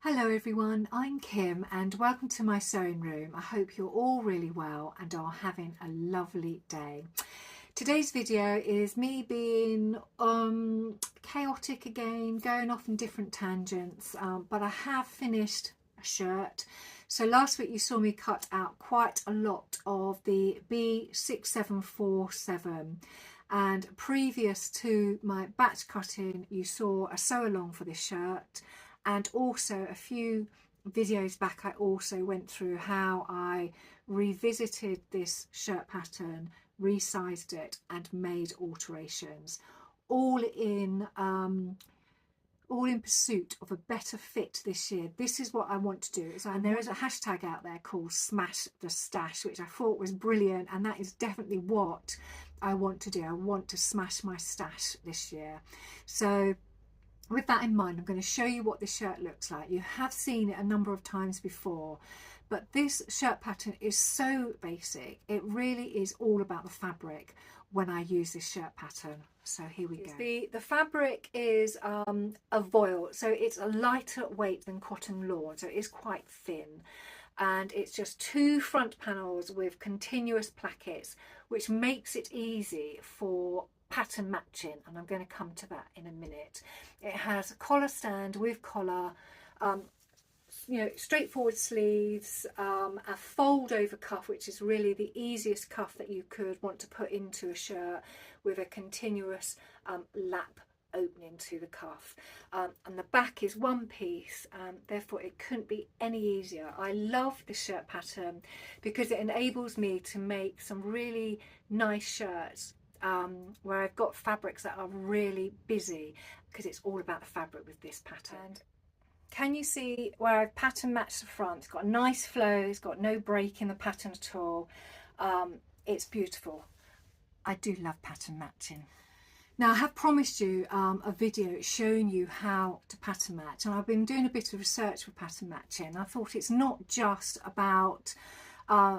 Hello everyone, I'm Kim and welcome to my sewing room. I hope you're all really well and are having a lovely day. Today's video is me being chaotic again, going off in different tangents, but I have finished a shirt. So last week you saw me cut out quite a lot of the B6747, and previous to my batch cutting you saw a sew along for this shirt. And also a few videos back I also went through how I revisited this shirt pattern, resized it and made alterations, all in pursuit of a better fit this year. This is what I want to do. And there is a hashtag out there called smashthestash, which I thought was brilliant, and that is definitely what I want to do. I want to smash my stash this year. So with that in mind, I'm going to show you what this shirt looks like. You have seen it a number of times before, but this shirt pattern is so basic. It really is all about the fabric when I use this shirt pattern. So here we go. The fabric is a voile, so it's a lighter weight than cotton lawn, so it is quite thin. And it's just two front panels with continuous plackets, which makes it easy for pattern matching, and I'm going to come to that in a minute. It has a collar stand with collar, straightforward sleeves, a fold over cuff, which is really the easiest cuff that you could want to put into a shirt, with a continuous lap opening to the cuff, and the back is one piece, therefore it couldn't be any easier. I love this shirt pattern because it enables me to make some really nice shirts where I've got fabrics that are really busy, because it's all about the fabric with this pattern. Can you see where I've pattern matched the front? It's got a nice flow, it's got no break in the pattern at all. It's beautiful. I do love pattern matching. Now I have promised you a video showing you how to pattern match, and I've been doing a bit of research for pattern matching. I thought it's not just about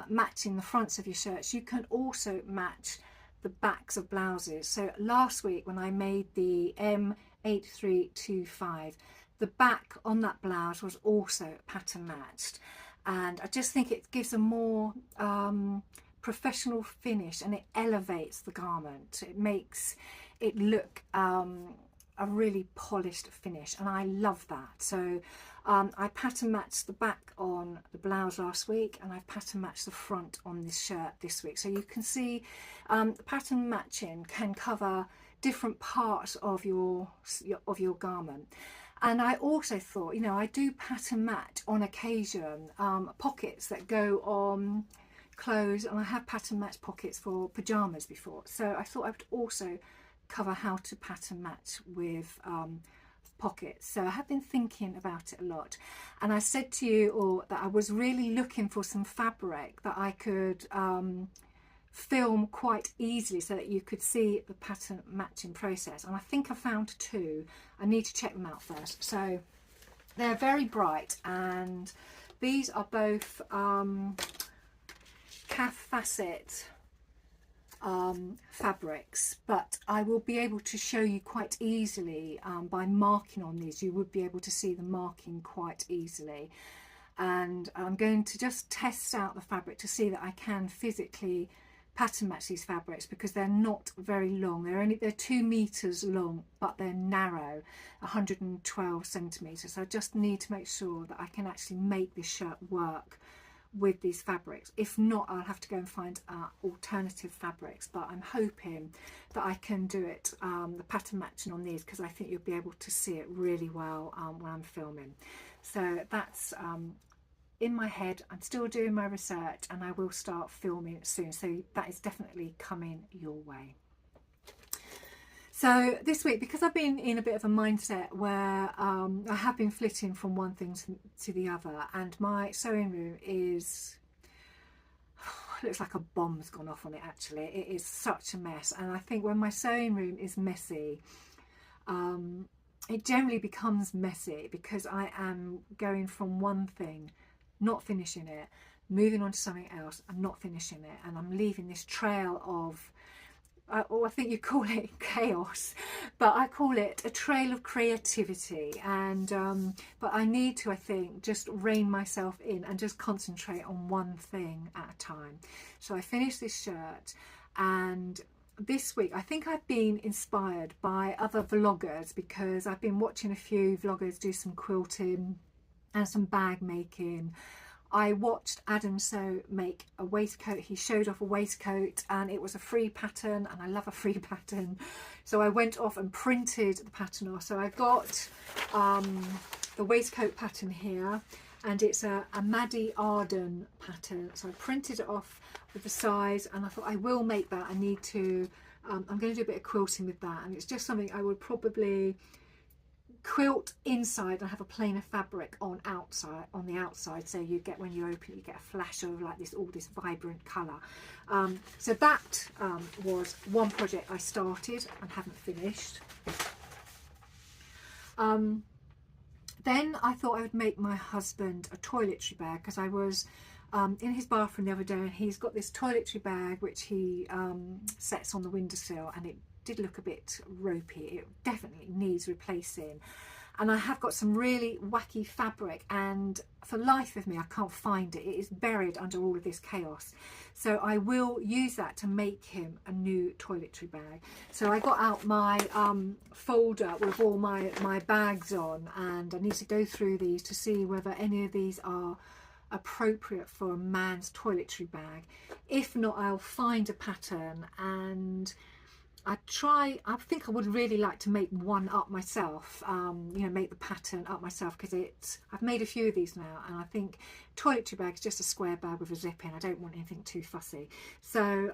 matching the fronts of your shirts, you can also match the backs of blouses. So last week when I made the M8325, the back on that blouse was also pattern matched, and I just think it gives a more professional finish, and it elevates the garment. It makes it look a really polished finish, and I love that. So I pattern matched the back on the blouse last week, and I've pattern matched the front on this shirt this week. So you can see pattern matching can cover different parts of your garment. And I also thought, I do pattern match on occasion pockets that go on clothes, and I have pattern matched pockets for pajamas before. So I thought I would also cover how to pattern match with pockets. So I have been thinking about it a lot, and I said to you all that I was really looking for some fabric that I could film quite easily so that you could see the pattern matching process, and I think I found two. I need to check them out first. So they're very bright, and these are both calf facet fabrics, but I will be able to show you quite easily by marking on these. You would be able to see the marking quite easily, and I'm going to just test out the fabric to see that I can physically pattern match these fabrics, because they're not very long. They're 2 meters long, but they're narrow, 112 centimeters. So I just need to make sure that I can actually make this shirt work with these fabrics. If not, I'll have to go and find alternative fabrics, but I'm hoping that I can do it, the pattern matching on these, because I think you'll be able to see it really well when I'm filming. So that's in my head. I'm still doing my research, and I will start filming soon, so that is definitely coming your way. So this week, because I've been in a bit of a mindset where I have been flitting from one thing to the other, and my sewing room looks like a bomb's gone off on it. Actually, it is such a mess, and I think when my sewing room is messy, it generally becomes messy because I am going from one thing, not finishing it, moving on to something else and not finishing it, and I'm leaving this trail of or I think you call it chaos, but I call it a trail of creativity. And but I need to, I think, just rein myself in and just concentrate on one thing at a time. So I finished this shirt, and this week I think I've been inspired by other vloggers, because I've been watching a few vloggers do some quilting and some bag making. I watched Arden make a waistcoat. He showed off a waistcoat and it was a free pattern, and I love a free pattern. So I went off and printed the pattern off. So I got the waistcoat pattern here, and it's a Maddy Arden pattern. So I printed it off with the size, and I thought I will make that. I need to, I'm going to do a bit of quilting with that, and it's just something I would probably quilt inside and have a plain of fabric on the outside, so you get, when you open it, you get a flash of like this, all this vibrant colour. So that was one project I started and haven't finished. Then I thought I would make my husband a toiletry bag, because I was in his bathroom the other day, and he's got this toiletry bag which he sets on the windowsill, and it did look a bit ropey. It definitely needs replacing, and I have got some really wacky fabric, and for life of me I can't find it. It is buried under all of this chaos, so I will use that to make him a new toiletry bag. So I got out my folder with all my bags on, and I need to go through these to see whether any of these are appropriate for a man's toiletry bag. If not, I'll find a pattern, and I think I would really like to make one up myself, you know, make the pattern up myself, because I've made a few of these now, and I think toiletry bag is just a square bag with a zip in. I don't want anything too fussy. So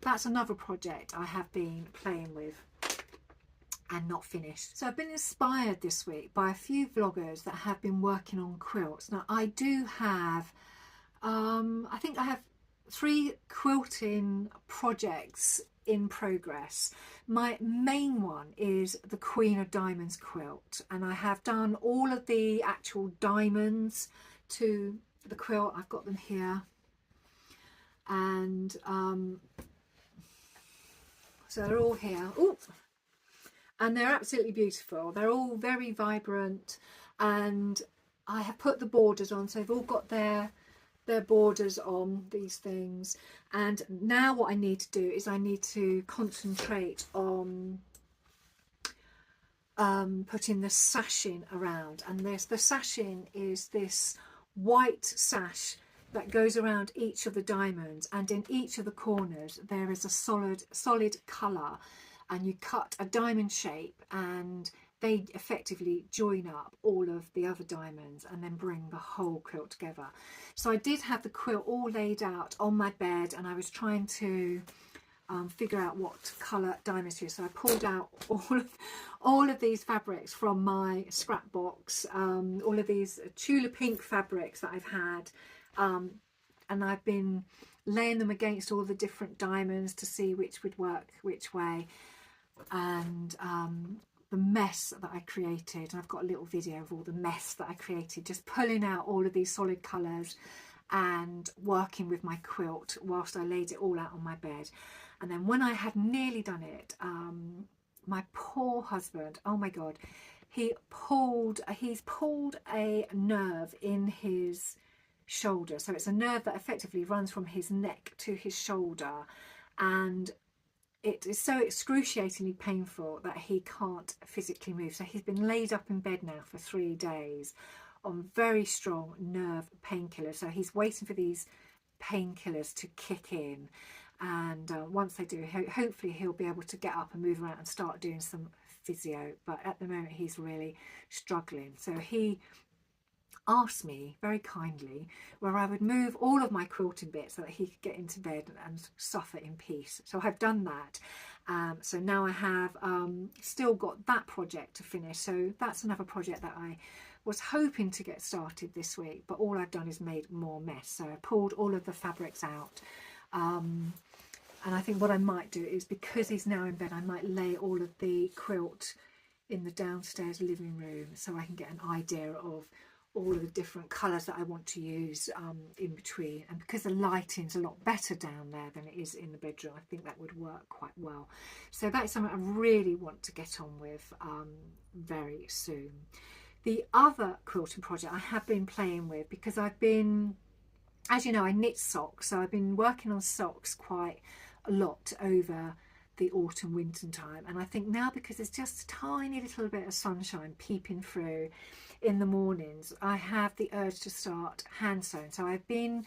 that's another project I have been playing with and not finished. So I've been inspired this week by a few vloggers that have been working on quilts. Now I do have, I think I have 3 quilting projects in progress. My main one is the Queen of Diamonds quilt, and I have done all of the actual diamonds to the quilt. I've got them here, and so they're all here. Ooh. And they're absolutely beautiful. They're all very vibrant, and I have put the borders on, so they've all got their borders on these things. And now what I need to do is I need to concentrate on putting the sashing around. And the sashing is this white sash that goes around each of the diamonds, and in each of the corners there is a solid colour, and you cut a diamond shape, and they effectively join up all of the other diamonds and then bring the whole quilt together. So I did have the quilt all laid out on my bed, and I was trying to figure out what colour diamonds to use. So I pulled out all of these fabrics from my scrap box, all of these Tula pink fabrics that I've had, and I've been laying them against all the different diamonds to see which would work which way. And the mess that I created, and I've got a little video of all the mess that I created, just pulling out all of these solid colours and working with my quilt whilst I laid it all out on my bed. And then when I had nearly done it, my poor husband, oh my god, he's pulled a nerve in his shoulder. So it's a nerve that effectively runs from his neck to his shoulder, and it is so excruciatingly painful that he can't physically move. So he's been laid up in bed now for 3 days on very strong nerve painkillers. So he's waiting for these painkillers to kick in, and once they do, hopefully he'll be able to get up and move around and start doing some physio. But at the moment he's really struggling. So he asked me very kindly where I would move all of my quilting bits so that he could get into bed and suffer in peace. So I've done that. So now I have still got that project to finish. So that's another project that I was hoping to get started this week, but all I've done is made more mess. So I pulled all of the fabrics out. And I think what I might do is, because he's now in bed, I might lay all of the quilt in the downstairs living room so I can get an idea of all of the different colours that I want to use in between, and because the lighting's a lot better down there than it is in the bedroom, I think that would work quite well. So that's something I really want to get on with very soon. The other quilting project I have been playing with, because I've been, as you know, I knit socks, so I've been working on socks quite a lot over the autumn winter time, and I think now, because there's just a tiny little bit of sunshine peeping through in the mornings, I have the urge to start hand sewing. So I've been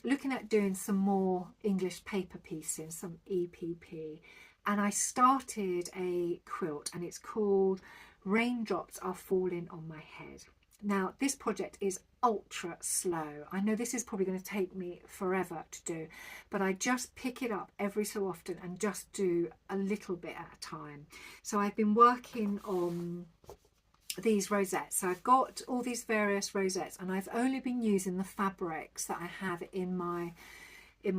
looking at doing some more English paper piecing, some EPP, and I started a quilt, and it's called Raindrops Are Falling on My Head. Now this project is ultra slow. I know this is probably going to take me forever to do, but I just pick it up every so often and just do a little bit at a time. So I've been working on these rosettes. So I've got all these various rosettes, and I've only been using the fabrics that I have in my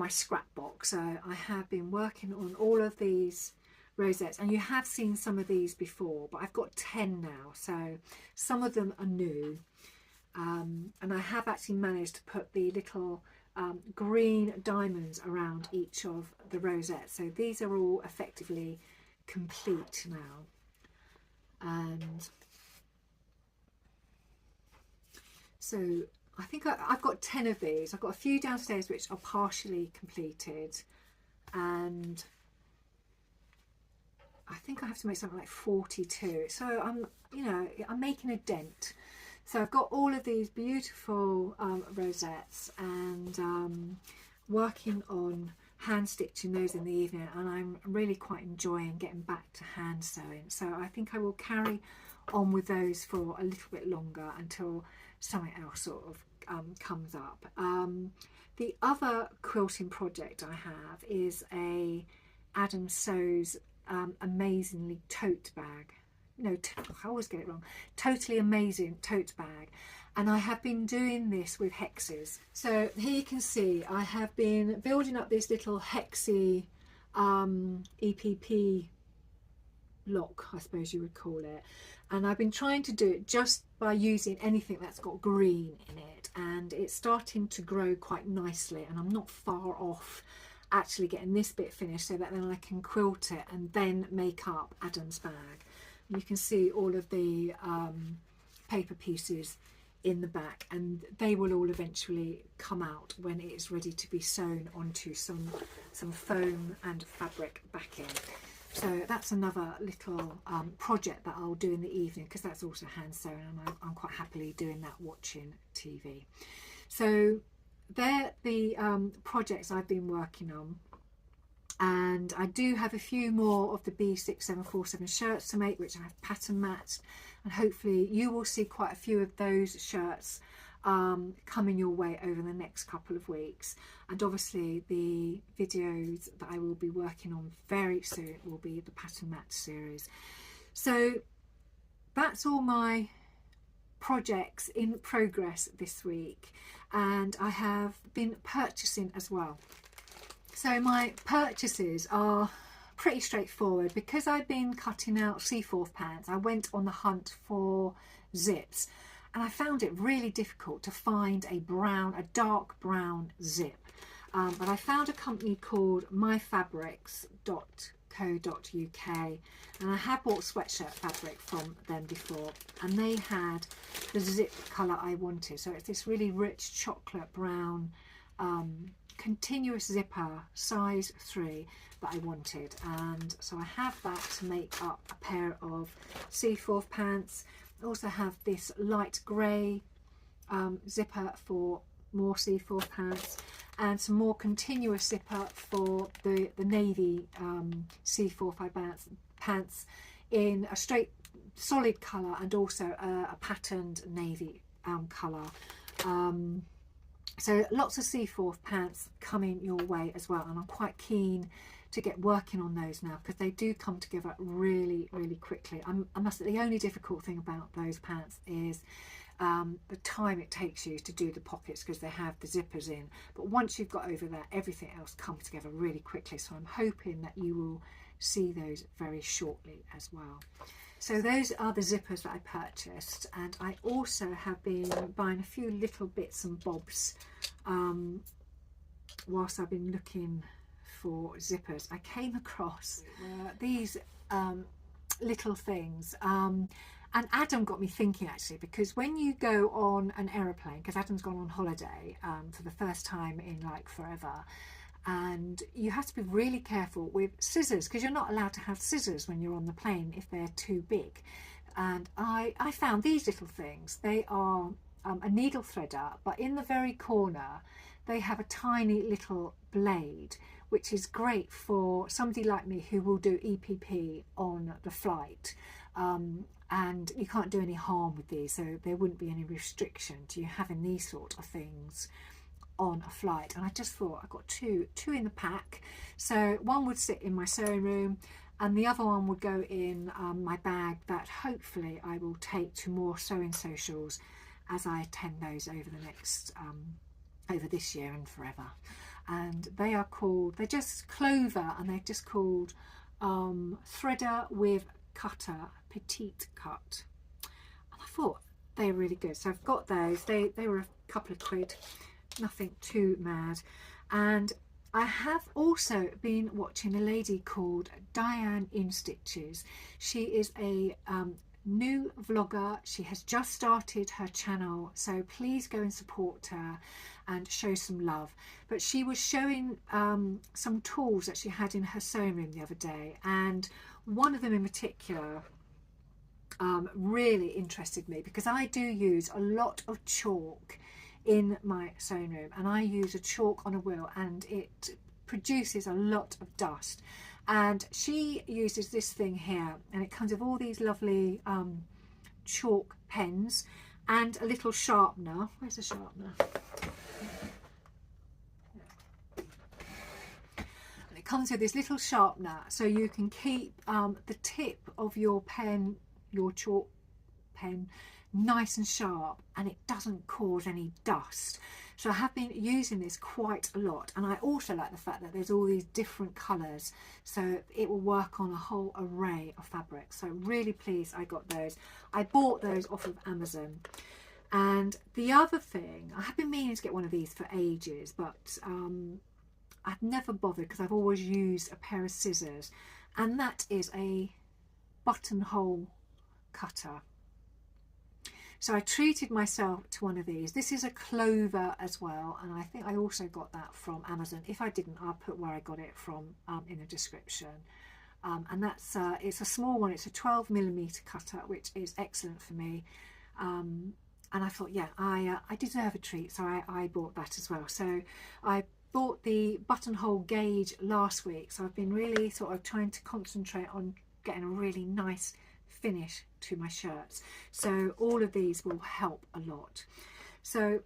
scrap box. So I have been working on all of these rosettes, and you have seen some of these before, but I've got 10 now, so some of them are new, and I have actually managed to put the little green diamonds around each of the rosettes. So these are all effectively complete now, and so I think I've got 10 of these. I've got a few downstairs which are partially completed, and I think I have to make something like 42. So I'm making a dent. So I've got all of these beautiful rosettes, and working on hand stitching those in the evening, and I'm really quite enjoying getting back to hand sewing. So I think I will carry on with those for a little bit longer until something else sort of comes up. The other quilting project I have is a Arden Sews amazingly tote bag. No, I always get it wrong. Totally amazing tote bag. And I have been doing this with hexes. So here you can see I have been building up this little hexy EPP lock, I suppose you would call it. And I've been trying to do it just by using anything that's got green in it. And it's starting to grow quite nicely, and I'm not far off actually getting this bit finished, so that then I can quilt it and then make up Adam's bag. You can see all of the paper pieces in the back, and they will all eventually come out when it is ready to be sewn onto some foam and fabric backing. So that's another little project that I'll do in the evening, because that's also hand sewn, and I'm quite happily doing that watching TV. So they're the projects I've been working on, and I do have a few more of the B6747 shirts to make, which I have pattern matched, and hopefully you will see quite a few of those shirts coming your way over the next couple of weeks. And obviously the videos that I will be working on very soon will be the pattern match series. So that's all my projects in progress this week, and I have been purchasing as well. So my purchases are pretty straightforward. Because I've been cutting out Seaforth pants, I went on the hunt for zips, and I found it really difficult to find a dark brown zip, but I found a company called myfabrics.co.uk, and I have bought sweatshirt fabric from them before, and they had the zip colour I wanted. So it's this really rich chocolate brown continuous zipper, size 3, that I wanted, and so I have that to make up a pair of Seaforth pants. I also have this light grey zipper for more Seaforth pants, and some more continuous zipper for the navy Seaforth pants in a straight solid colour, and also a patterned navy colour. So lots of Seaforth pants coming your way as well, and I'm quite keen to get working on those now, because they do come together really quickly. I must say, the only difficult thing about those pants is the time it takes you to do the pockets, because they have the zippers in, but once you've got over that, everything else comes together really quickly. So I'm hoping that you will see those very shortly as well. So those are the zippers that I purchased, and I also have been buying a few little bits and bobs whilst I've been looking for zippers. I came across these little things, and Adam got me thinking, actually, because when you go on an aeroplane, because Adam's gone on holiday for the first time in like forever, and you have to be really careful with scissors, because you're not allowed to have scissors when you're on the plane if they're too big. And I found these little things. They are a needle threader, but in the very corner they have a tiny little blade, which is great for somebody like me who will do EPP on the flight, and you can't do any harm with these, so there wouldn't be any restriction to you having these sort of things on a flight. And I just thought, I got two in the pack, so one would sit in my sewing room and the other one would go in my bag that hopefully I will take to more sewing socials as I attend those over the next over this year and forever. And they are called, they're just Clover, and they're just called Threader with Cutter Petite Cut. And I thought they were really good, so I've got those. They were a couple of quid, nothing too mad. And I have also been watching a lady called Diane in Stitches. She is a new vlogger. She has just started her channel, so please go and support her and show some love. But she was showing some tools that she had in her sewing room the other day, and one of them in particular really interested me, because I do use a lot of chalk in my sewing room, and I use a chalk on a wheel and it produces a lot of dust. And she uses this thing here, and it comes with all these lovely chalk pens and a little sharpener. Where's the sharpener? And it comes with this little sharpener, so you can keep the tip of your pen, your chalk pen, nice and sharp, and it doesn't cause any dust. So I have been using this quite a lot, and I also like the fact that there's all these different colours, so it will work on a whole array of fabrics. So really pleased I got those. I bought those off of Amazon. And the other thing, I have been meaning to get one of these for ages, but I've never bothered because I've always used a pair of scissors, and that is a buttonhole cutter. So I treated myself to one of these. This is a Clover as well, and I think I also got that from Amazon. If I didn't, I'll put where I got it from in the description. And that's it's a small one. It's a 12mm cutter, which is excellent for me. And I thought, yeah, I deserve a treat, so I bought that as well. So I bought the buttonhole gauge last week, so I've been really sort of trying to concentrate on getting a really nice finish to my shirts. So all of these will help a lot. So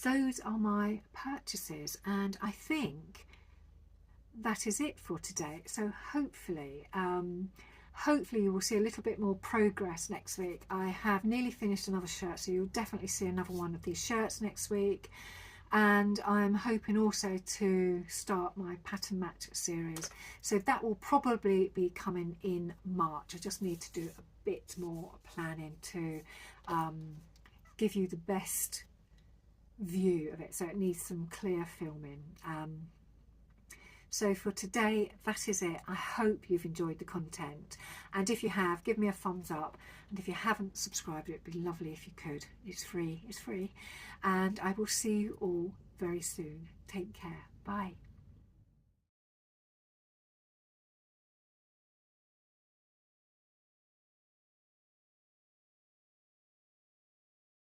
those are my purchases, and I think that is it for today. So hopefully you will see a little bit more progress next week. I have nearly finished another shirt, so you'll definitely see another one of these shirts next week. And I'm hoping also to start my pattern match series, so that will probably be coming in March. I just need to do a bit more planning to give you the best view of it, so it needs some clear filming. So for today, that is it. I hope you've enjoyed the content, and if you have, give me a thumbs up, and if you haven't subscribed, it'd be lovely if you could. It's free, and I will see you all very soon. Take care. Bye.